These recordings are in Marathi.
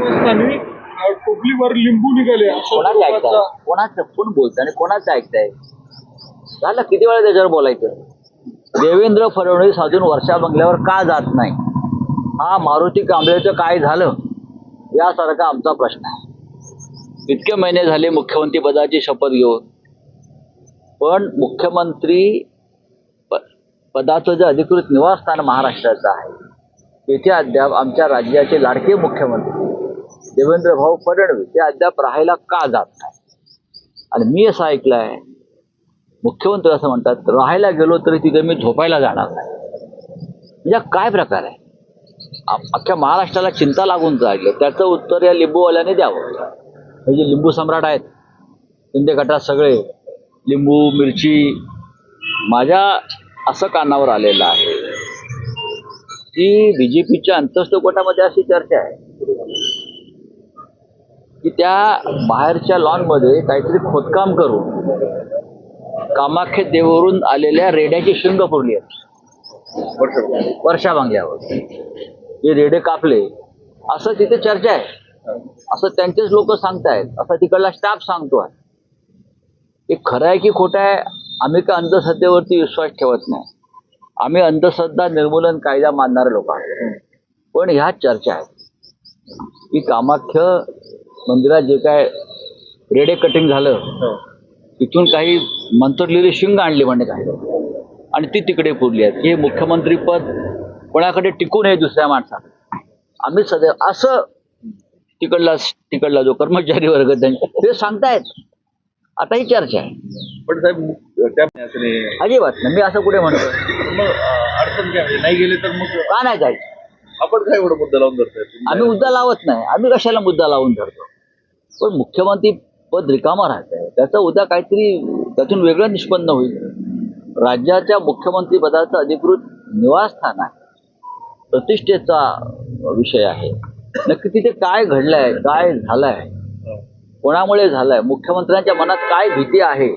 उद्ध्वस्तांनी टोपलीवर लिंबू निघाले कोणाचं ऐकताय, कोणाचं कोण बोलतंय आणि कोणाचं ऐकताय? झालं किती वेळा त्याच्यावर बोलायचं? देवेंद्र फडणवीस अजून वर्षा बंगल्यावर का जात नाही, हा मारुती कांबळेचं काय झालं यासारखा आमचा प्रश्न आहे. इतके महिने झाले मुख्यमंत्री पदाची शपथ घेऊन, पण मुख्यमंत्री पदाचं जे अधिकृत निवासस्थान महाराष्ट्राचं आहे तेथे अद्याप आमच्या राज्याचे लाडके मुख्यमंत्री देवेंद्र भाऊ फडणवीस ते अद्याप राहायला का जात नाही. आणि मी असं ऐकलं आहे, मुख्यमंत्री असं म्हणतात राहायला गेलो तरी तिथे मी झोपायला जाणार नाही. म्हणजे काय प्रकार आहे? अख्ख्या महाराष्ट्राला चिंता लागून राहिली, त्याचं उत्तर या लिंबूवाल्याने द्यावं. हे जे लिंबू सम्राट आहेत शिंदे गटात सगळे लिंबू मिरची, माझ्या असं कानावर आलेलं आहे की बीजेपीच्या अंतस्थ गटामध्ये अशी चर्चा आहे की त्या बाहेरच्या लॉनमध्ये काहीतरी खोदकाम करून कामाख्या देवावरून आलेल्या रेड्याची शिंग फोडली आहेत वर्षा बंगल्यावर. जे रेडे कापले असं तिथे चर्चा आहे, असं त्यांचेच लोक सांगतायत, असं तिकडला स्टाफ सांगतोय. हे खरं आहे की खोटं आहे आम्ही का अंधश्रद्धेवरती विश्वास ठेवत नाही. आम्ही अंधश्रद्धा निर्मूलन कायदा मानणारे लोक आहोत. पण ह्या चर्चा आहेत की कामाख्य मंदिरात जे काय रेडे कटिंग झालं तिथून काही मंत्रलेली शिंग आणली म्हणजे काय आणि ती तिकडे पुरली आहेत. हे मुख्यमंत्री पद कोणाकडे टिकू नये दुसऱ्या माणसाला, आम्ही सदैव असं तिकडला जो कर्मचारी वर्ग ते सांगतायत. आता ही चर्चा आहे. पण साहेब अजिबात नाही, मी असं कुठे म्हणतो. मग अडचण काय नाही गेले तर मग का नाही जायचं? आपण काय एवढं मुद्दा लावून धरताय? आम्ही मुद्दा लावत नाही, आम्ही कशाला मुद्दा लावून धरतो. पण मुख्यमंत्री पद रिकामा राहत आहे, त्याचं उद्या काहीतरी त्यातून वेगळं निष्पन्न होईल. राज्याच्या मुख्यमंत्री पदाचं अधिकृत निवासस्थान आहे, प्रतिष्ठेचा विषय आहे. नक्की तिथे काय घडलंय, काय झालंय, कोणामुळे झालंय, मुख्यमंत्र्यांच्या मनात काय भीती आहे,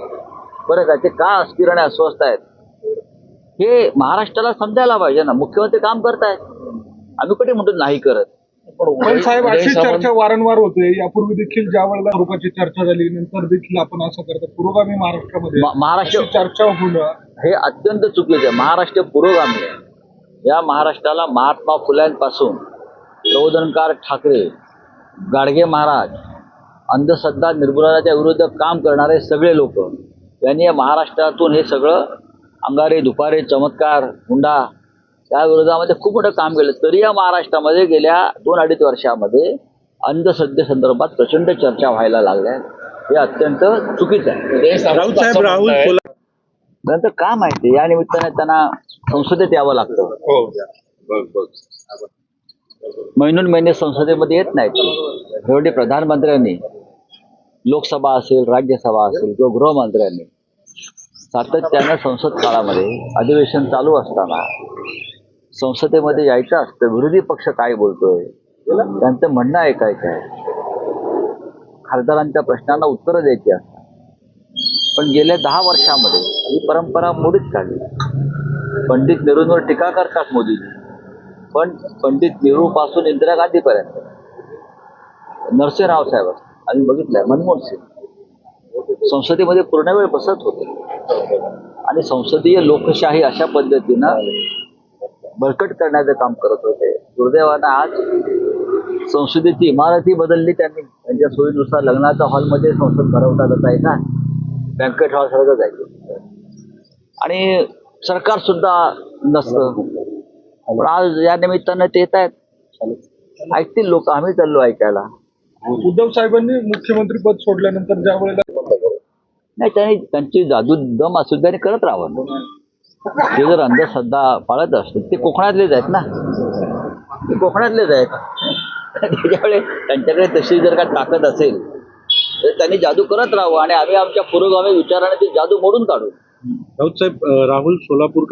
बरं का, ते का अस्थिर आणि अस्वस्थ आहेत हे महाराष्ट्राला समजायला पाहिजे ना. मुख्यमंत्री काम करतायत, आम्ही कुठे म्हणतो नाही करत. पण साहेब अशी चर्चा वारंवार होते, यापूर्वी देखील ज्या वेळेला स्वरूपाची चर्चा झाली नंतर देखील आपण असं करतो पुरोगामी महाराष्ट्रामध्ये महाराष्ट्र चर्चा होणं हे अत्यंत चुकीचं आहे. महाराष्ट्र पुरोगामी आहे. या महाराष्ट्राला महात्मा फुल्यांपासून प्रबोधनकार ठाकरे, गाडगे महाराज, अंधश्रद्धा निर्मूलनाच्या विरुद्ध काम करणारे सगळे लोक यांनी या महाराष्ट्रातून हे सगळं अंगारे दुपारे चमत्कार हुंडा त्या विरोधामध्ये खूप मोठं काम केलं. तरी या महाराष्ट्रामध्ये गेल्या 2-2.5 वर्षामध्ये अंधश्रद्धेसंदर्भात प्रचंड चर्चा व्हायला लागल्या. हे अत्यंत चुकीचं आहे. नंतर का माहिती या निमित्ताने त्यांना संसदेत यावं लागतं. महिने संसदेमध्ये येत नाहीत. शेवटी प्रधानमंत्र्यांनी लोकसभा असेल, राज्यसभा असेल किंवा गृहमंत्र्यांनी सातत्यानं संसद काळामध्ये अधिवेशन चालू असताना संसदेमध्ये यायचं असतं. विरोधी पक्ष काय बोलतोय त्यांचं म्हणणं ऐकायचं आहे, खासदारांच्या प्रश्नांना उत्तरं द्यायची असतात. पण गेल्या 10 वर्षामध्ये ही परंपरा मोडीत काढली. पंडित नेहरूंवर टीका करतात मोदीजी, पण पंडित नेहरू पासून इंदिरा गांधीपर्यंत, नरसिंह राव साहेब आम्ही बघितलंय, मनमोहन सिंग संसदेमध्ये पूर्ण वेळ बसत होते आणि संसदीय लोकशाही अशा पद्धतीनं बळकट करण्याचं काम करत होते. दुर्दैवानं आज संसदेची इमारतही बदलली त्यांनी. त्यांच्या सोयीनुसार लग्नाच्या हॉलमध्ये संसद भरवता जाता येणार, बँकेट हॉल सारखं जायचं आणि सरकार सुद्धा नसतं. पण आज या निमित्तानं ते येत आहेत, ऐकतील लोक, आम्ही चाललो ऐकायला. उद्धव साहेबांनी मुख्यमंत्री पद सोडल्यानंतर ज्या वेळेला नाही, त्यांची जादू दम असू त्यांनी करत राहावं. ते जर अंधश्रद्धा पाळत असतील, ते कोकणातलेच आहेत ना, ते कोकणातलेच आहेत. त्याच्यामुळे त्यांच्याकडे तशी जर का ताकद असेल तर त्यांनी जादू करत राहावं आणि आम्ही आमच्या पुरोगामी विचाराने ती जादू मोडून काढू. राऊत साहेब, राहुल सोलापूर